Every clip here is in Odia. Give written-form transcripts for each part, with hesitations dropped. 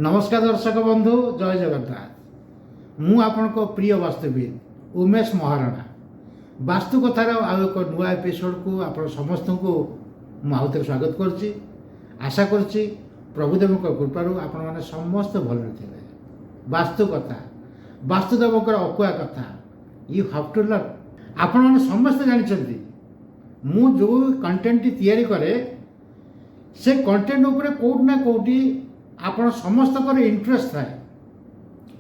नमस्कार दर्शक बंधु जय जगन्नाथ मु आपण प्रिय वास्तुविद उमेश महाराणा वास्तु कथार आउ एक नुआ एपिसोड को आप समस्त को मुझे स्वागत करुच्ची आशा करुच्ची प्रभुदेव कृपारू आपण मैंने समस्त भल थे वास्तु कथा वास्तुदेव अकुआ कथा यू हाव टू लर्न आपण मैंने समस्त जानते मु जो कंटेंट तैयारी करे से कंटेंट उपरे कोटना कोटी आपण समस्त इंटरेस्ट थाए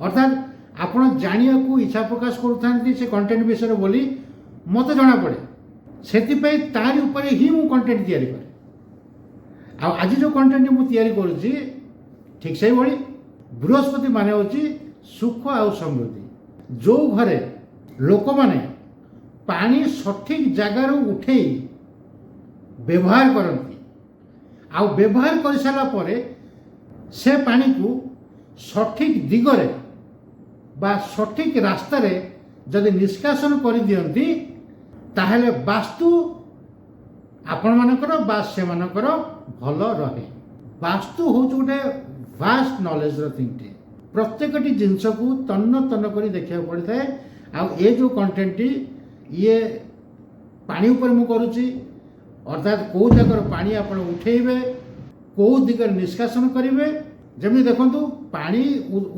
अर्थात आपण जानिया को इच्छा प्रकाश करूँ से कंटेंट विषय बोली मत जना पड़े से तारी ऊपर ही मु कंटेंट तैयारी करे आज जो कंटेंट मु तैयारी करुच्ची ठीक से भाई बृहस्पति माने होची सुख आउ समृद्धि जो घरे लोक माने पानी सठिक जगार उठे व्यवहार करती आउ व्यवहार कर सारा परे से पानी को सठिक दिगरे बा सठिक रास्तार जदि निष्कासन कर दियंती ताहले वास्तु आपण मानकर बा से मानकर भल रहे। वास्तु हूँ गोटे वास्ट नॉलेज थिंगटे प्रत्येकटी जिनस को तन्न तन्न कर देखा पड़ता है। आउ ये जो कंटेंट ये पानी ऊपर मु करुच्ची अर्थात कौ जगह पानी आप उठेबे कौ दिगरे निष्कासन करेंगे जमी देखु पानी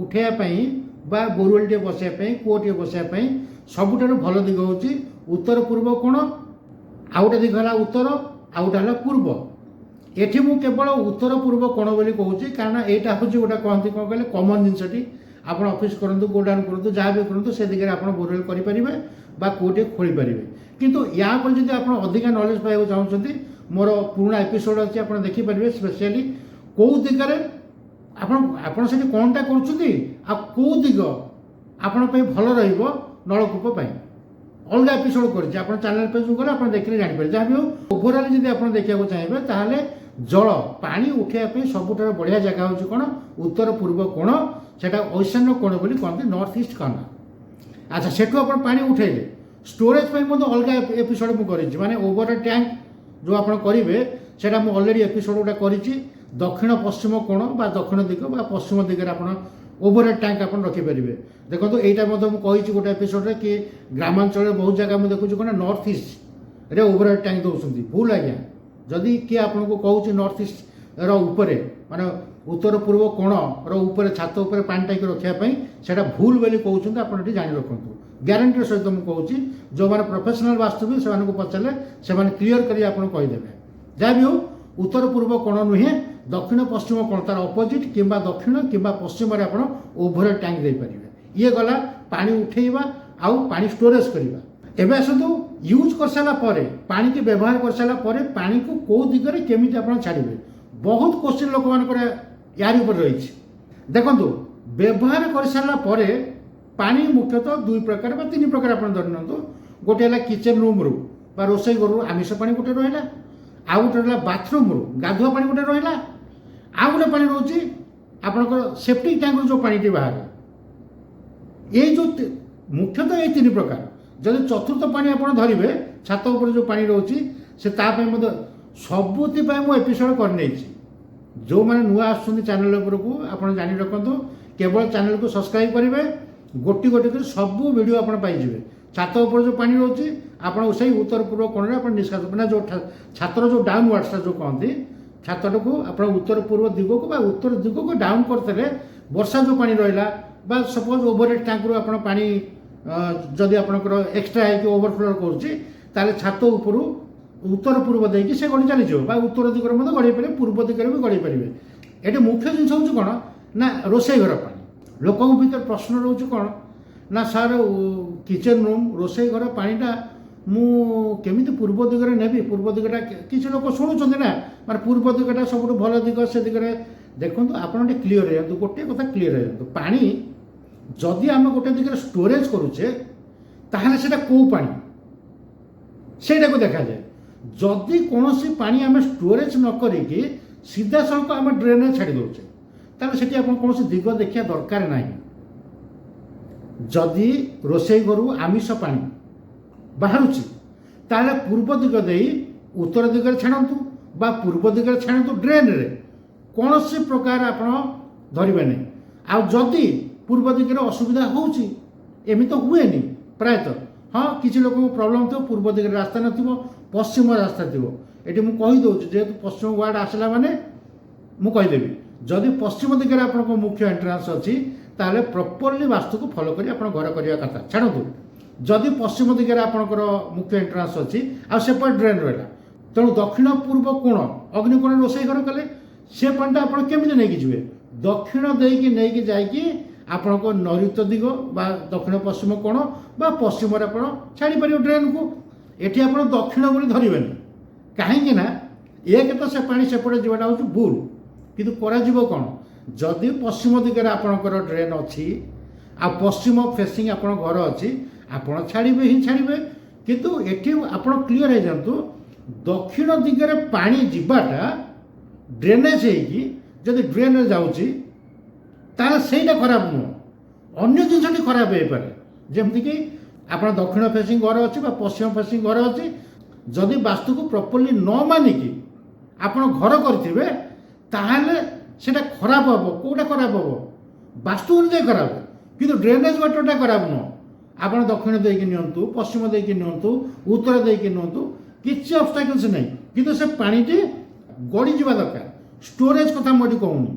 उठाई बा बोरवेल टे बसाई कूटे बसाई सबुठार भल दिग हूँ उत्तर पूर्व कोण आउ गोटे दिग है उत्तर आउ गोटे है पूर्व एठी मु केवल उत्तर पूर्व कोण बोली कहूँ कारण यहाँ हूँ गोटे कहते कौन कहले कमन जिनसटी आप ऑफिस करूँ गोडाउन करूँ जहाँ भी करूँ से दिगरे आप बोरवेल करेंगे बा कूटे खोली पारे किंतु या पर जब आप अधिका नॉलेज पाइबा चाहते मोर पुराना एपिसोड अच्छी आप देखिपारे स्पेशली कौ दिगरे आपण से कौनटा करो दिग आपण भल रलकूप अलग एपिसोड कर चैनल पे जो गले आप देखने जापर जहाँ भी हो ओभरअल जब आप देखा चाहिए ताहले जल पानी उठाइबा सबुठार बढ़िया जगह हूँ कौन उत्तर पूर्व कोण से ईशान्य कोण बोली कहते नॉर्थ ईस्ट कॉर्नर। अच्छा सेठू आप पानी उठेले स्टोरेज अलग एपिसोड मुझे माने ओवर टैंक जो आप करेंगे से अलरेडी एपिसोड गोटे करी दक्षिण पश्चिम कोण बा दक्षिण दिग बा पश्चिम दिगरे आप ओवर टैंक आप रखिपारे। देखो यहाँ मुझे गोटे एपिसोड कि ग्रामांचल बहुत जगह मुझे देखुची कौन नॉर्थ ईस्ट रे ओवर टैंक दौरान भूल आज्ञा जदि किए आपको कहूँ नॉर्थ ईस्ट रे माने उत्तर पूर्व कोण रे छात उपर पानी टाइक रखापी से भूल बोली कहते आप जाणी रखु ग्यारंटी सहित मुझे कहूँ जो मैंने प्रोफेशनल वास्तु से पचारे से क्लीयर कर कहीदेवे जहाँ भी हो उत्तर पूर्व कोण नुहे दक्षिण पश्चिम कोण तार अपोजिट किंबा दक्षिण किंबा पश्चिम आप ओभर टैंक दे पारे ये गला पानी उठेबा आउ पानी स्टोरेज करवा एवं आसतु यूज कर सारा पानी की व्यवहार कर सारा पानी को कौ दिगरे केमिति आप छाड़े बहुत क्वेश्चन लोक मान यार ऊपर रही देखु व्यवहार कर सारा पानी मुख्यतः दुई प्रकार बा तीन प्रकार आप धरना गोटे है किचेन रूम रू बा रोसई घर आमिष पानी गोटे रहा आउ गोटे बाथरूम रू गाधुआ पानी गोटे रहा आउ गोटे पानी रोचे आपंकर सेफ्टी टैंक जो पानी बाहर ये जो मुख्यतः ये तीन प्रकार जब चतुर्थ पानी आप धरवे छात उपर जो पानी रोचे से सबुति मुझे एपिसोड करने जो मैंने नुआ आसुँच चैनल को आप जानी रखु केवल चैनल को सब्सक्राइब करेंगे गोटी गोटी कर सबू वीडियो आप पाइबे छात उपर जो पानी रोचे आप उत्तर पूर्व कोण में निष्कास मैंने जो छातर जो डाउन वार्ड्स जो कहते छातर को आप उत्तर पूर्व दिग को उत्तर दिग को डाउन करते वर्षा जो पानी रहा सपोज ओवर टैंक रू आप पानी जदि आपंकर एक्सट्रा है ओवरफ्लो करुँचे छात उपर उत्तर पूर्व देकी से गढ़ी चली उत्तर दिगरे गढ़ी पारे पूर्व दिगरे भी गढ़ी पारे। ये मुख्य जिन हूँ कौन ना रोसई घर पानी लोक भर प्रश्न रोच कौन ना सार किचेन रूम रोसई घर पानीटा मुझे पूर्व दिगरे नेबी पूर्व दिगटा किसी लोग शुणुंट ना मैं पूर्व दिगटा सब भल दिग से दिगरे देखो आप क्लीयर हो गोटे कथा क्लीयर हो पानी जदि आम गोटे दिगरे स्टोरेज करुचे ताहले सेटा को पानी सेटा को देखा जाए जदि कौन सी पानी आम स्टोरेज न करिकी सीधा सड़क आम ड्रेन छाड़ी दौचे ताहले सेठी आप कौन सी दिग देखा दरकार ना जदि रोसई घर आमिष पानी बाहर ताहले पूर्व दिग दे उत्तर दिगरे छाड़ू बा पूर्व दिगरे छाड़ू ड्रेन रे कौन सी प्रकार आप ଧରିବେ ନାହିଁ। ଆଉ ଯଦି ପୂର୍ବ ଦିଗରେ ଅସୁବିଧା ହେଉଛି, ଏମିତି ତ ହୁଏନି ପ୍ରାୟତଃ, ହଁ କିଛି ଲୋକଙ୍କୁ ପ୍ରୋବ୍ଲେମ୍ ଥିବ, ପୂର୍ବ ଦିଗରେ ରାସ୍ତା ନଥିବ, ପଶ୍ଚିମ ରାସ୍ତା ଥିବ। ଏଠି ମୁଁ କହିଦେଉଛି, ଯେହେତୁ ପଶ୍ଚିମ ୱାର୍ଡ଼ ଆସିଲା ମାନେ ମୁଁ କହିଦେବି, ଯଦି ପଶ୍ଚିମ ଦିଗରେ ଆପଣଙ୍କ ମୁଖ୍ୟ ଏଣ୍ଟ୍ରାନ୍ସ ଅଛି ତାହେଲେ ପ୍ରପରଲି ବାସ୍ତୁକୁ ଫଲୋ କରି ଆପଣ ଘର କରିବା କଥା। ଛାଡ଼ନ୍ତୁ, ଯଦି ପଶ୍ଚିମ ଦିଗରେ ଆପଣଙ୍କର ମୁଖ୍ୟ ଏଣ୍ଟ୍ରାନ୍ସ ଅଛି ଆଉ ସେପଟେ ଡ୍ରେନ୍ ରହିଲା, ତେଣୁ ଦକ୍ଷିଣ ପୂର୍ବ କୋଣ ଅଗ୍ନିକୋଣ ରୋଷେଇ ଘର କଲେ ସେ ପାଣିଟା ଆପଣ କେମିତି ନେଇକି ଯିବେ? ଦକ୍ଷିଣ ଦେଇକି ନେଇକି ଯାଇକି ଆପଣଙ୍କ ନୈಋତ୍ୟ ଦିଗ ବା ଦକ୍ଷିଣ ପଶ୍ଚିମ କୋଣ ବା ପଶ୍ଚିମରେ ଆପଣ ଛାଡ଼ିପାରିବେ ଡ୍ରେନ୍କୁ। ଏଠି ଆପଣ ଦକ୍ଷିଣ ବୋଲି ଧରିବେନି, କାହିଁକି ନା ଏକ ତ ସେ ପାଣି ସେପଟେ ଯିବାଟା ହେଉଛି ଭୁଲ। କିନ୍ତୁ କରାଯିବ କ'ଣ? ଯଦି ପଶ୍ଚିମ ଦିଗରେ ଆପଣଙ୍କର ଡ୍ରେନ୍ ଅଛି ଆଉ ପଶ୍ଚିମ ଫେସିଂ ଆପଣଙ୍କ ଘର ଅଛି, ଆପଣ ଛାଡ଼ିବେ ହିଁ ଛାଡ଼ିବେ। କିନ୍ତୁ ଏଠି ଆପଣ କ୍ଲିଅର ହେଇଯାଆନ୍ତୁ, ଦକ୍ଷିଣ ଦିଗରେ ପାଣି ଯିବାଟା ଡ୍ରେନେଜ୍ ହେଇକି ଯଦି ଡ୍ରେନ୍ରେ ଯାଉଛି ତାହେଲେ ସେଇଟା ଖରାପ ନୁହଁ, ଅନ୍ୟ ଜିନିଷଟି ଖରାପ ହେଇପାରେ। ଯେମିତିକି ଆପଣ ଦକ୍ଷିଣ ଫେସିଂ ଘର ଅଛି ବା ପଶ୍ଚିମ ଫେସିଂ ଘର ଅଛି, ଯଦି ବାସ୍ତୁକୁ ପ୍ରପରଲି ନ ମାନିକି ଆପଣ ଘର କରିଥିବେ ତାହେଲେ ସେଇଟା ଖରାପ ହେବ। କେଉଁଟା ଖରାପ ହେବ? ବାସ୍ତୁ ଅନୁଯାୟୀ ଖରାପ, କିନ୍ତୁ ଡ୍ରେନେଜ୍ ୱାଟରଟା ଖରାପ ନୁହଁ। ଆପଣ ଦକ୍ଷିଣ ଦେଇକି ନିଅନ୍ତୁ, ପଶ୍ଚିମ ଦେଇକି ନିଅନ୍ତୁ, ଉତ୍ତର ଦେଇକି ନିଅନ୍ତୁ, କିଛି ଅବଷ୍ଟାକଲ୍ସ ନାହିଁ, କିନ୍ତୁ ସେ ପାଣିଟି ଗଡ଼ିଯିବା ଦରକାର। ଷ୍ଟୋରେଜ୍ କଥା ମୁଁ ଏଠି କହୁନି।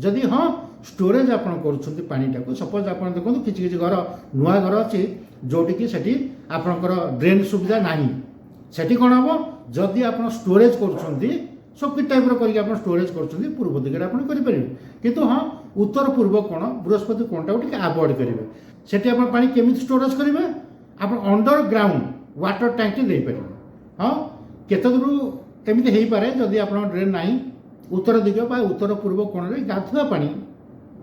ଯଦି ହଁ ଷ୍ଟୋରେଜ୍ ଆପଣ କରୁଛନ୍ତି ପାଣିଟାକୁ, ସପୋଜ୍ ଆପଣ ଦେଖନ୍ତୁ କିଛି କିଛି ଘର ନୂଆ ଘର ଅଛି ଯେଉଁଠିକି ସେଠି ଆପଣଙ୍କର ଡ୍ରେନ୍ ସୁବିଧା ନାହିଁ, ସେଠି କ'ଣ ହେବ? ଯଦି ଆପଣ ଷ୍ଟୋରେଜ୍ କରୁଛନ୍ତି ସର୍କିଟ୍ ଟାଇପ୍ର କରିକି ଆପଣ ଷ୍ଟୋରେଜ୍ କରୁଛନ୍ତି, ପୂର୍ବ ଦିଗରେ ଆପଣ କରିପାରିବେ। କିନ୍ତୁ ହଁ ଉତ୍ତର ପୂର୍ବ କୋଣ ବୃହସ୍ପତି କୋଣଟାକୁ ଟିକେ ଆଭଏଡ଼୍ କରିବେ। ସେଠି ଆପଣ ପାଣି କେମିତି ଷ୍ଟୋରେଜ୍ କରିବେ? ଆପଣ ଅଣ୍ଡରଗ୍ରାଉଣ୍ଡ ୱାଟର ଟ୍ୟାଙ୍କଟି ଦେଇପାରିବେ। ହଁ କେତେ ଦୂର ଏମିତି ହେଇପାରେ, ଯଦି ଆପଣଙ୍କ ଡ୍ରେନ୍ ନାହିଁ, ଉତ୍ତର ଦିଗ ବା ଉତ୍ତର ପୂର୍ବ କୋଣରେ ଗାଧୁଆ ପାଣି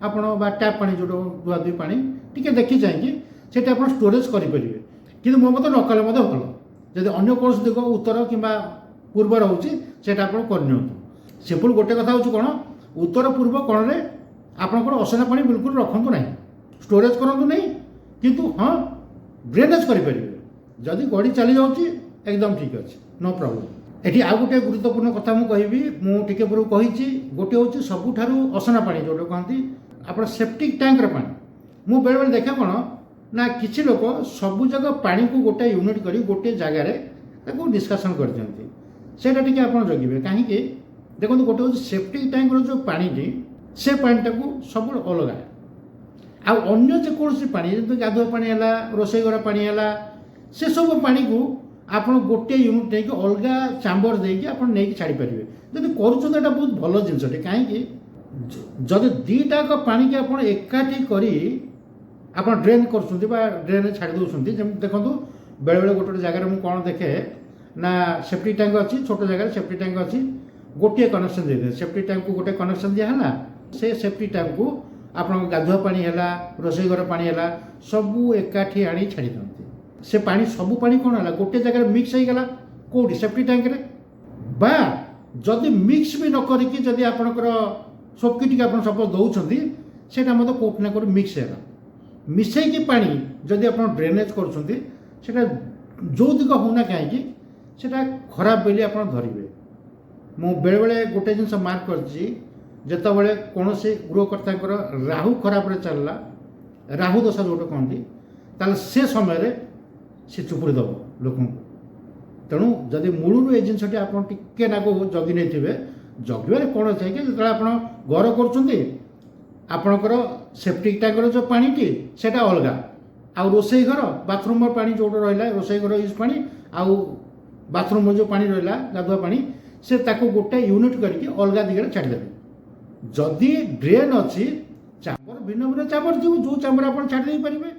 ଆପଣ ବା ଟ୍ୟାପ୍ ପାଣି ଯେଉଁଟା ଧୁଆଧୁଇ ପାଣି ଟିକେ ଦେଖି ଚାହିଁକି ସେଠି ଆପଣ ଷ୍ଟୋରେଜ୍ କରିପାରିବେ। କିନ୍ତୁ ମୋ ମତେ ନ କଲେ ମଧ୍ୟ ଭଲ। ଯଦି ଅନ୍ୟ କୌଣସି ଦିଗ ଉତ୍ତର କିମ୍ବା ପୂର୍ବ ରହୁଛି ସେଇଟା ଆପଣ କରିନିଅନ୍ତୁ। ସିମ୍ପଲ୍ ଗୋଟେ କଥା ହେଉଛି କ'ଣ, ଉତ୍ତର ପୂର୍ବ କୋଣରେ ଆପଣଙ୍କର ଅସନା ପାଣି ବିଲକୁଲ ରଖନ୍ତୁ ନାହିଁ, ଷ୍ଟୋରେଜ୍ କରନ୍ତୁ ନାହିଁ, କିନ୍ତୁ ହଁ ଡ୍ରେନେଜ୍ କରିପାରିବେ। ଯଦି ଗଡ଼ି ଚାଲିଯାଉଛି ଏକଦମ ଠିକ୍ ଅଛି, ନୋ ପ୍ରୋବ୍ଲେମ୍। ଏଠି ଆଉ ଗୋଟେ ଗୁରୁତ୍ୱପୂର୍ଣ୍ଣ କଥା ମୁଁ କହିବି, ମୁଁ ଟିକେ ପୂର୍ବରୁ କହିଛି, ଗୋଟେ ହେଉଛି ସବୁଠାରୁ ଅସନା ପାଣି ଯେଉଁଟା କହନ୍ତି ଆପଣ ସେପ୍ଟିକ୍ ଟ୍ୟାଙ୍କର ପାଣି। ମୁଁ ବେଳେବେଳେ ଦେଖେ କ'ଣ ନା କିଛି ଲୋକ ସବୁଯାକ ପାଣିକୁ ଗୋଟେ ୟୁନିଟ୍ କରି ଗୋଟିଏ ଜାଗାରେ ତାକୁ ଡିସ୍କସନ୍ କରିଦିଅନ୍ତି। ସେଇଟା ଟିକେ ଆପଣ ଜଗିବେ, କାହିଁକି ଦେଖନ୍ତୁ ଗୋଟେ ହେଉଛି ସେପ୍ଟିକ୍ ଟ୍ୟାଙ୍କର ଯେଉଁ ପାଣିଟି, ସେ ପାଣିଟାକୁ ସବୁବେଳେ ଅଲଗା, ଆଉ ଅନ୍ୟ ଯେକୌଣସି ପାଣି ଯେମିତି ଗାଧୁଆ ପାଣି ହେଲା, ରୋଷେଇ ଘର ପାଣି ହେଲା, ସେସବୁ ପାଣିକୁ ଆପଣ ଗୋଟିଏ ୟୁନିଟ୍ ନେଇକି ଅଲଗା ଚାମ୍ବର ଦେଇକି ଆପଣ ନେଇକି ଛାଡ଼ିପାରିବେ। ଯଦି କରୁଛନ୍ତି ଏଇଟା ବହୁତ ଭଲ ଜିନିଷଟେ, କାହିଁକି ଯଦି ଦୁଇଟାକ ପାଣିକି ଆପଣ ଏକାଠି କରି ଆପଣ ଡ୍ରେନ୍ କରୁଛନ୍ତି ବା ଡ୍ରେନ୍ରେ ଛାଡ଼ି ଦେଉଛନ୍ତି, ଯେମିତି ଦେଖନ୍ତୁ ବେଳେବେଳେ ଗୋଟେ ଗୋଟେ ଜାଗାରେ ମୁଁ କ'ଣ ଦେଖେ ନା ସେଫ୍ଟି ଟ୍ୟାଙ୍କ ଅଛି, ଛୋଟ ଜାଗାରେ ସେଫ୍ଟି ଟ୍ୟାଙ୍କ ଅଛି, ଗୋଟିଏ କନେକ୍ସନ୍ ଦେଇଦେବେ। ସେଫ୍ଟି ଟ୍ୟାଙ୍କକୁ ଗୋଟେ କନେକ୍ସନ୍ ଦିଆହେଲା, ସେ ସେଫ୍ଟି ଟ୍ୟାଙ୍କକୁ ଆପଣଙ୍କ ଗାଧୁଆ ପାଣି ହେଲା, ରୋଷେଇ ଘର ପାଣି ହେଲା, ସବୁ ଏକାଠି ଆଣି ଛାଡ଼ି ଦିଅନ୍ତି। ସେ ପାଣି ସବୁ ପାଣି କ'ଣ ହେଲା, ଗୋଟେ ଜାଗାରେ ମିକ୍ସ ହେଇଗଲା, କେଉଁଠି? ସେଫ୍ଟି ଟ୍ୟାଙ୍କରେ। ବା ଯଦି ମିକ୍ସ ବି ନ କରିକି ଯଦି ଆପଣଙ୍କର ସର୍କିଟ୍କି ଆପଣ ସପୋଜ୍ ଦେଉଛନ୍ତି, ସେଇଟା ମଧ୍ୟ କେଉଁଠି ନା କେଉଁଠି ମିକ୍ସ ହେଲା। ମିଶାଇକି ପାଣି ଯଦି ଆପଣ ଡ୍ରେନେଜ୍ କରୁଛନ୍ତି, ସେଇଟା ଯେଉଁ ଦିଗ ହେଉନା କାହିଁକି ସେଇଟା ଖରାପ ବୋଲି ଆପଣ ଧରିବେ। ମୁଁ ବେଳେବେଳେ ଗୋଟେ ଜିନିଷ ମାର୍କ କରିଛି, ଯେତେବେଳେ କୌଣସି ଗୃହକର୍ତ୍ତାଙ୍କର ରାହୁ ଖରାପରେ ଚାଲିଲା, ରାହୁ ଦଶା ଯେଉଁଟା କହନ୍ତି, ତାହେଲେ ସେ ସମୟରେ ସେ ଚୁପୁଡ଼ି ଦେବ ଲୋକଙ୍କୁ। ତେଣୁ ଯଦି ମୂଳରୁ ଏ ଜିନିଷଟି ଆପଣ ଟିକେ ନାକୁ ଜଗି ନେଇଥିବେ, ଜଗିବାରେ କ'ଣ ଅଛି କି, ଯେତେବେଳେ ଆପଣ ଘର କରୁଛନ୍ତି ଆପଣଙ୍କର ସେପ୍ଟିକ୍ ଟ୍ୟାଙ୍କର ଯେଉଁ ପାଣିଟି ସେଇଟା ଅଲଗା, ଆଉ ରୋଷେଇ ଘର ବାଥରୁମ୍ର ପାଣି ଯେଉଁଟା ରହିଲା, ରୋଷେଇ ଘର ୟୁଜ୍ ପାଣି ଆଉ ବାଥରୁମ୍ର ଯେଉଁ ପାଣି ରହିଲା ଗାଧୁଆ ପାଣି, ସେ ତାକୁ ଗୋଟେ ୟୁନିଟ୍ କରିକି ଅଲଗା ଦିଗରେ ଛାଡ଼ିଦେବେ। ଯଦି ଡ୍ରେନ୍ ଅଛି, ଚାମ୍ବର ଭିନ୍ନ ଭିନ୍ନ ଚାମ୍ବର ଥିବ, ଯେଉଁ ଚାମ୍ବର ଆପଣ ଛାଡ଼ି ଦେଇପାରିବେ।